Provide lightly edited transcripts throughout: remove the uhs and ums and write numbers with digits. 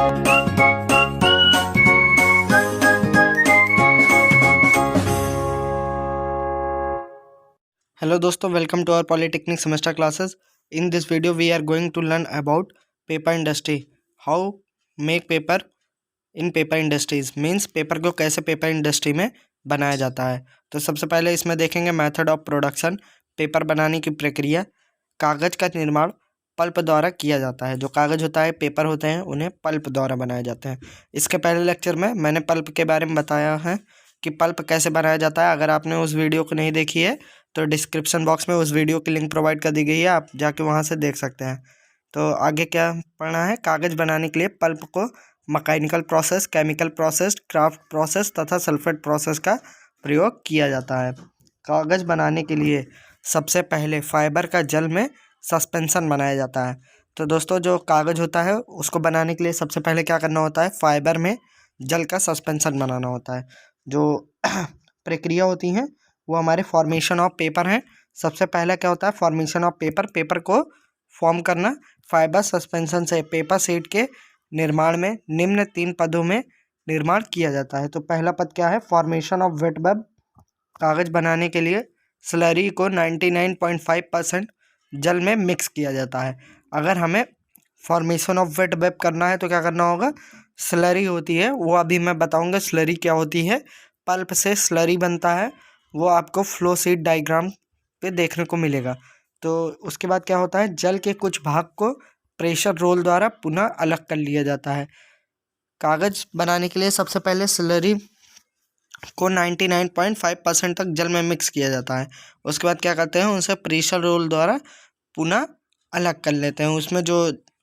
Hello दोस्तों, welcome to our Polytechnic semester classes. In this video we are going to learn about paper industry. How make paper in paper industries means paper को कैसे paper industry में बनाया जाता है। तो सबसे पहले इसमें देखेंगे मेथड ऑफ प्रोडक्शन, पेपर बनाने की प्रक्रिया। कागज़ का निर्माण पल्प द्वारा किया जाता है। जो कागज़ होता है, पेपर होते हैं, उन्हें पल्प द्वारा बनाए जाते हैं। इसके पहले लेक्चर में मैंने पल्प के बारे में बताया है कि पल्प कैसे बनाया जाता है। अगर आपने उस वीडियो को नहीं देखी है तो डिस्क्रिप्शन बॉक्स में उस वीडियो की लिंक प्रोवाइड कर दी गई है, आप जाके वहाँ से देख सकते हैं। तो आगे क्या पढ़ना है, कागज़ बनाने के लिए पल्प को mechanical process, chemical process, craft process तथा सल्फेट प्रोसेस का प्रयोग किया जाता है। कागज़ बनाने के लिए सबसे पहले फाइबर का जल में सस्पेंशन बनाया जाता है। तो दोस्तों, जो कागज़ होता है उसको बनाने के लिए सबसे पहले क्या करना होता है, फाइबर में जल का सस्पेंशन बनाना होता है। जो प्रक्रिया होती हैं वो हमारे फॉर्मेशन ऑफ पेपर हैं। सबसे पहला क्या होता है, फॉर्मेशन ऑफ पेपर, पेपर को फॉर्म करना। फाइबर सस्पेंशन से पेपर शीट के निर्माण में निम्न 3 पदों में निर्माण किया जाता है। तो पहला पद क्या है, फॉर्मेशन ऑफ वेट वेब। कागज़ बनाने के लिए स्लरी को 99.5% जल में मिक्स किया जाता है। अगर हमें फॉर्मेशन ऑफ वेट वेब करना है तो क्या करना होगा, स्लरी होती है, वो अभी मैं बताऊंगा स्लरी क्या होती है। पल्प से स्लरी बनता है, वो आपको फ्लो शीट डायग्राम पे देखने को मिलेगा। तो उसके बाद क्या होता है, जल के कुछ भाग को प्रेशर रोल द्वारा पुनः अलग कर लिया जाता है। कागज़ बनाने के लिए सबसे पहले स्लरी को 99.5% तक जल में मिक्स किया जाता है। उसके बाद क्या करते हैं, उसे प्रेशर रोल द्वारा पुनः अलग कर लेते हैं। उसमें जो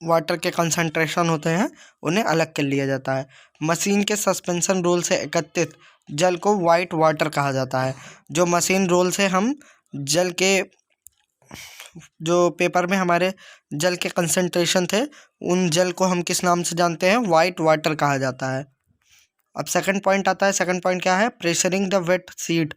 वाटर के कंसंट्रेशन होते हैं उन्हें अलग कर लिया जाता है। मशीन के सस्पेंशन रोल से एकत्रित जल को वाइट वाटर कहा जाता है। जो मशीन रोल से हम जल के, जो पेपर में हमारे जल के कंसंट्रेशन थे, उन जल को हम किस नाम से जानते हैं, वाइट वाटर कहा जाता है। अब सेकंड पॉइंट आता है। सेकंड पॉइंट क्या है, प्रेशरिंग द वेट शीट।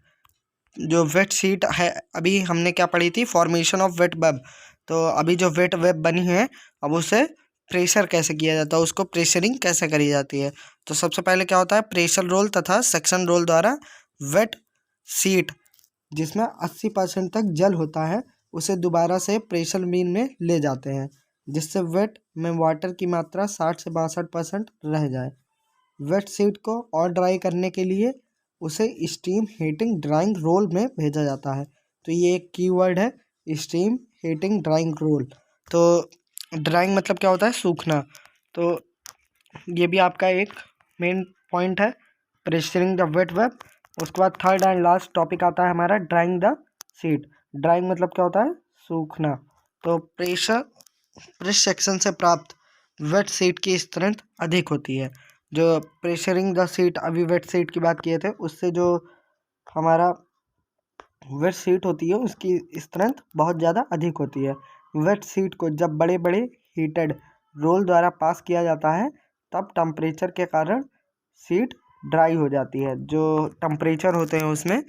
जो वेट शीट है, अभी हमने क्या पढ़ी थी, फॉर्मेशन ऑफ वेट वेब। तो अभी जो वेट वेब बनी है, अब उसे प्रेशर कैसे किया जाता है, उसको प्रेशरिंग कैसे करी जाती है। तो सबसे पहले क्या होता है, प्रेशर रोल तथा सेक्शन रोल द्वारा वेट शीट जिसमें 80% तक जल होता है उसे दोबारा से प्रेशर मीन में ले जाते हैं, जिससे वेट में वाटर की मात्रा 60 से 62% रह जाए। वेट शीट को और ड्राई करने के लिए उसे स्टीम हीटिंग ड्राइंग रोल में भेजा जाता है। तो ये एक कीवर्ड है, स्टीम हीटिंग ड्राइंग रोल। तो ड्राइंग मतलब क्या होता है, सूखना। तो ये भी आपका एक मेन पॉइंट है, प्रेशरिंग द वेट वेब। उसके बाद थर्ड एंड लास्ट टॉपिक आता है हमारा, ड्राइंग द शीट। ड्राइंग मतलब क्या होता है, सूखना। तो प्रेस सेक्शन से प्राप्त वेट शीट की स्ट्रेंथ अधिक होती है। जो प्रेशरिंग द शीट, अभी वेट शीट की बात किए थे, उससे जो हमारा वेट शीट होती है उसकी स्ट्रेंथ बहुत ज़्यादा अधिक होती है। वेट शीट को जब बड़े बड़े हीटेड रोल द्वारा पास किया जाता है तब टेम्परेचर के कारण शीट ड्राई हो जाती है। जो टेम्परेचर होते हैं उसमें,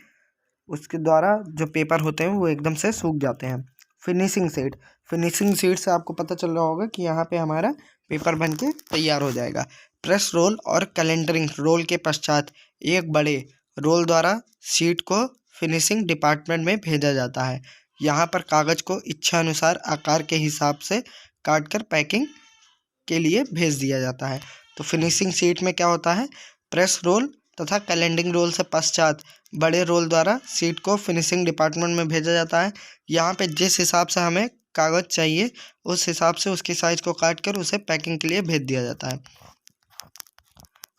उसके द्वारा जो पेपर होते हैं वो एकदम से सूख जाते हैं। फिनिशिंग शीट, फिनिशिंग शीट से आपको पता चल रहा होगा कि यहाँ पे हमारा पेपर बन के तैयार हो जाएगा। प्रेस रोल और कैलेंडरिंग रोल के पश्चात एक बड़े रोल द्वारा शीट को फिनिशिंग डिपार्टमेंट में भेजा जाता है। यहाँ पर कागज़ को इच्छा अनुसार आकार के हिसाब से काटकर पैकिंग के लिए भेज दिया जाता है। तो फिनिशिंग शीट में क्या होता है, प्रेस रोल तथा कैलेंडरिंग रोल से पश्चात बड़े रोल द्वारा शीट को फिनिशिंग डिपार्टमेंट में भेजा जाता है। यहाँ पे जिस हिसाब से हमें कागज़ चाहिए उस हिसाब से उसकी साइज़ को काट कर उसे पैकिंग के लिए भेज दिया जाता है।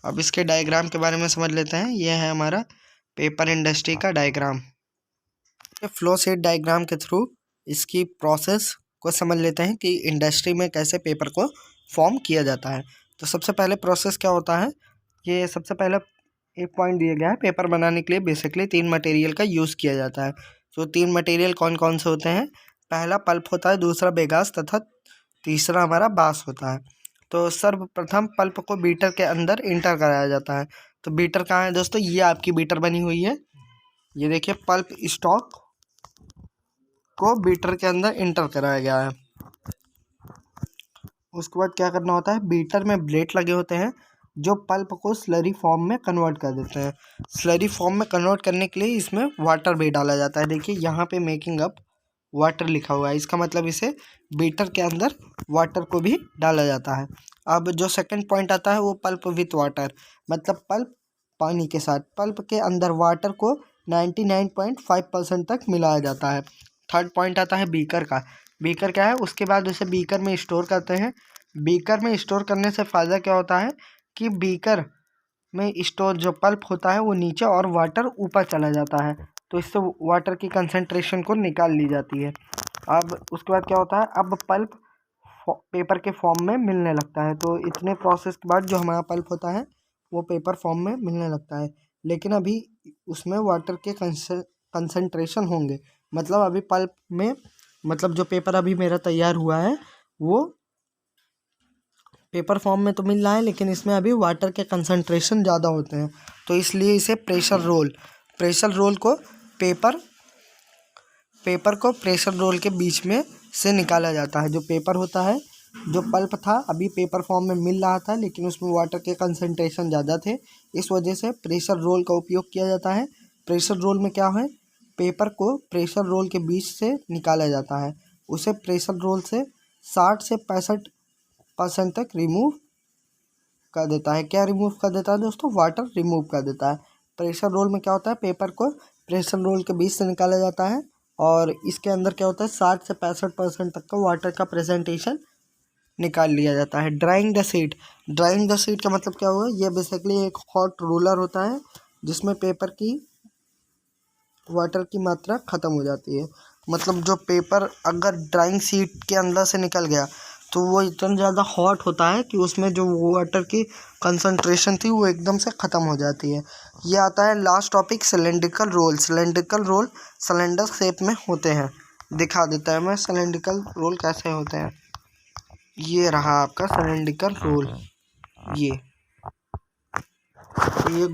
अब इसके डायग्राम के बारे में समझ लेते हैं। यह है हमारा पेपर इंडस्ट्री का डायग्राम। फ्लो शीट डायग्राम के थ्रू इसकी प्रोसेस को समझ लेते हैं कि इंडस्ट्री में कैसे पेपर को फॉर्म किया जाता है। तो सबसे पहले प्रोसेस क्या होता है, ये सबसे पहले एक पॉइंट दिया गया है, पेपर बनाने के लिए बेसिकली 3 मटेरियल का यूज़ किया जाता है। तो 3 मटेरियल कौन कौन से होते हैं, पहला पल्प होता है, दूसरा बेगास तथा तीसरा हमारा बाँस होता है। तो सर्वप्रथम पल्प को बीटर के अंदर इंटर कराया जाता है। तो बीटर कहाँ है दोस्तों, ये आपकी बीटर बनी हुई है, ये देखिए पल्प स्टॉक को बीटर के अंदर इंटर कराया गया है। उसके बाद क्या करना होता है, बीटर में ब्लेड लगे होते हैं जो पल्प को स्लरी फॉर्म में कन्वर्ट कर देते हैं। स्लरी फॉर्म में कन्वर्ट करने के लिए इसमें वाटर भी डाला जाता है। देखिए यहाँ पे मेकिंग अप वाटर लिखा हुआ है, इसका मतलब इसे बीटर के अंदर वाटर को भी डाला जाता है। अब जो सेकंड पॉइंट आता है वो पल्प विथ वाटर, मतलब पल्प पानी के साथ, पल्प के अंदर वाटर को 99.5% तक मिलाया जाता है। थर्ड पॉइंट आता है बीकर का। बीकर क्या है, उसके बाद उसे बीकर में स्टोर करते हैं। बीकर में स्टोर करने से फ़ायदा क्या होता है कि बीकर में स्टोर जो पल्प होता है वो नीचे और वाटर ऊपर चला जाता है, तो इससे वाटर की कंसंट्रेशन को निकाल ली जाती है। अब उसके बाद क्या होता है, अब पल्प पेपर के फॉर्म में मिलने लगता है। तो इतने प्रोसेस के बाद जो हमारा पल्प होता है वो पेपर फॉर्म में मिलने लगता है, लेकिन अभी उसमें वाटर के कंसंट्रेशन होंगे। मतलब अभी पल्प में, मतलब जो पेपर अभी मेरा तैयार हुआ है वो पेपर फॉर्म में तो मिल रहा है, लेकिन इसमें अभी वाटर के कंसंट्रेशन ज़्यादा होते हैं, तो इसलिए इसे प्रेशर रोल को पेपर को प्रेशर रोल के बीच में से निकाला जाता है। जो पेपर होता है, जो पल्प था अभी पेपर फॉर्म में मिल रहा था, लेकिन उसमें वाटर के कंसंट्रेशन ज़्यादा थे, इस वजह से प्रेशर रोल का उपयोग किया जाता है। प्रेशर रोल में क्या है, पेपर को प्रेशर रोल के बीच से निकाला जाता है। उसे प्रेशर रोल से 60 से 65% तक रिमूव कर देता है। क्या रिमूव कर देता है दोस्तों, वाटर रिमूव कर देता है। प्रेशर रोल में क्या होता है, पेपर को प्रेशर रोल के बीच से निकाला जाता है और इसके अंदर क्या होता है 60 से 65% तक का वाटर का प्रेजेंटेशन निकाल लिया जाता है। ड्राइंग द शीट का मतलब क्या हुआ, ये बेसिकली एक हॉट रोलर होता है जिसमें पेपर की वाटर की मात्रा ख़त्म हो जाती है। मतलब जो पेपर अगर ड्राइंग शीट के अंदर से निकल गया तो वो इतना ज़्यादा हॉट होता है कि उसमें जो वाटर की कंसंट्रेशन थी वो एकदम से ख़त्म हो जाती है। ये आता है last topic, cylindrical roll. Cylinder shape में होते हैं। दिखा देता है मैं सिलेंड्रिकल रोल कैसे होते हैं। ये रहा आपका सिलेंड्रिकल रोल। ये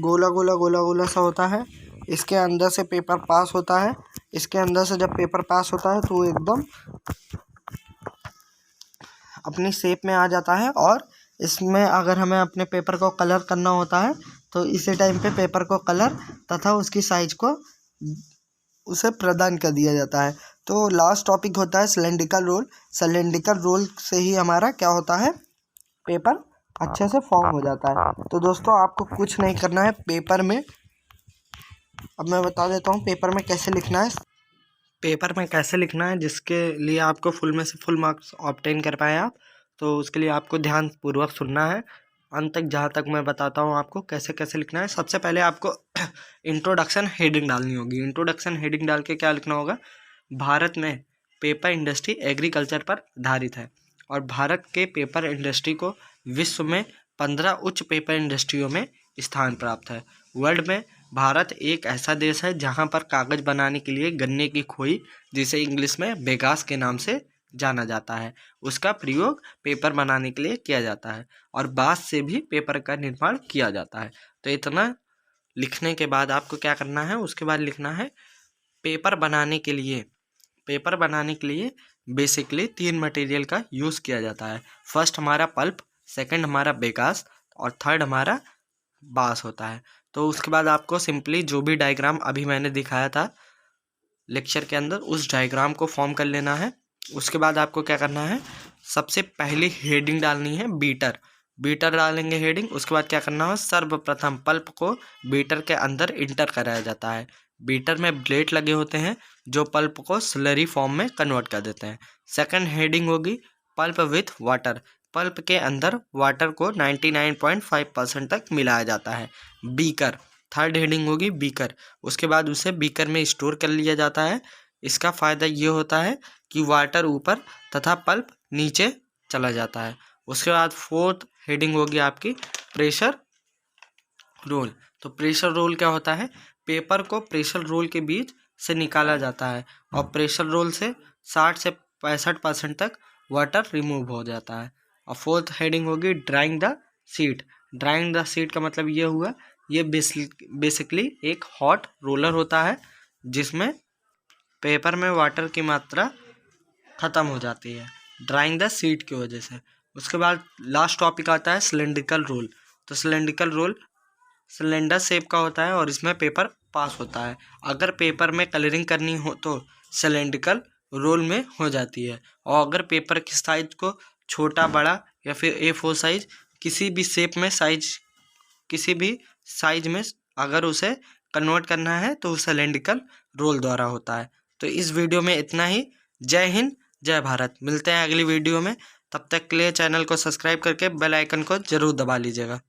गोला सा होता है। इसके अंदर से पेपर पास होता है। इसके अंदर से जब पेपर पास होता है तो वो एकदम अपनी शेप में आ जाता है, और इसमें अगर हमें अपने पेपर को कलर करना होता है तो इसी टाइम पे पेपर को कलर तथा उसकी साइज को उसे प्रदान कर दिया जाता है। तो लास्ट टॉपिक होता है सिलेंड्रिकल रोल से ही हमारा क्या होता है, पेपर अच्छे से फॉर्म हो जाता है। तो दोस्तों आपको कुछ नहीं करना है पेपर में। अब मैं बता देता हूँ पेपर में कैसे लिखना है, जिसके लिए आपको फुल में से फुल मार्क्स ऑब्टेन कर पाए आप। तो उसके लिए आपको ध्यानपूर्वक सुनना है अंत तक, जहाँ तक मैं बताता हूँ आपको कैसे कैसे लिखना है। सबसे पहले आपको इंट्रोडक्शन हेडिंग डालनी होगी। इंट्रोडक्शन हेडिंग डाल के क्या लिखना होगा, भारत में पेपर इंडस्ट्री एग्रीकल्चर पर आधारित है और भारत के पेपर इंडस्ट्री को विश्व में 15 उच्च पेपर इंडस्ट्रियों में स्थान प्राप्त है। वर्ल्ड में भारत एक ऐसा देश है जहां पर कागज़ बनाने के लिए गन्ने की खोई, जिसे इंग्लिश में बेगास के नाम से जाना जाता है, उसका प्रयोग पेपर बनाने के लिए किया जाता है और बांस से भी पेपर का निर्माण किया जाता है। तो इतना लिखने के बाद आपको क्या करना है, उसके बाद लिखना है पेपर बनाने के लिए बेसिकली 3 मटेरियल का यूज़ किया जाता है। फर्स्ट हमारा पल्प, सेकंड हमारा बेगास और थर्ड हमारा बांस होता है। तो उसके बाद आपको सिंपली जो भी डायग्राम अभी मैंने दिखाया था लेक्चर के अंदर, उस डायग्राम को फॉर्म कर लेना है। उसके बाद आपको क्या करना है, सबसे पहली हेडिंग डालनी है बीटर डालेंगे हेडिंग। उसके बाद क्या करना है, सर्वप्रथम पल्प को बीटर के अंदर इंटर कराया जाता है। बीटर में ब्लेड लगे होते हैं जो पल्प को स्लरी फॉर्म में कन्वर्ट कर देते हैं। सेकंड हेडिंग होगी पल्प विथ वाटर। पल्प के अंदर वाटर को 99.5% तक मिलाया जाता है। बीकर, थर्ड हेडिंग होगी बीकर। उसके बाद उसे बीकर में स्टोर कर लिया जाता है। इसका फ़ायदा ये होता है कि वाटर ऊपर तथा पल्प नीचे चला जाता है। उसके बाद फोर्थ हेडिंग होगी आपकी प्रेशर रोल। तो प्रेशर रोल क्या होता है, पेपर को प्रेशर रोल के बीच से निकाला जाता है और प्रेशर रोल से 60 से 65% तक वाटर रिमूव हो जाता है। और फोर्थ हेडिंग होगी ड्राइंग द शीट का मतलब ये हुआ, ये बेसिकली एक हॉट रोलर होता है जिसमें पेपर में वाटर की मात्रा ख़त्म हो जाती है ड्राइंग द शीट की वजह से। उसके बाद लास्ट टॉपिक आता है सिलेंड्रिकल रोल। तो सिलेंड्रिकल रोल सिलेंडर शेप का होता है और इसमें पेपर पास होता है। अगर पेपर में कलरिंग करनी हो तो सिलेंड्रिकल रोल में हो जाती है, और अगर पेपर की साइज को छोटा बड़ा या फिर A4 साइज किसी भी शेप में किसी भी साइज में अगर उसे कन्वर्ट करना है तो सिलेंड्रिकल रोल द्वारा होता है। तो इस वीडियो में इतना ही। जय हिंद, जय भारत। मिलते हैं अगली वीडियो में। तब तक के लिए चैनल को सब्सक्राइब करके बेल आइकन को जरूर दबा लीजिएगा।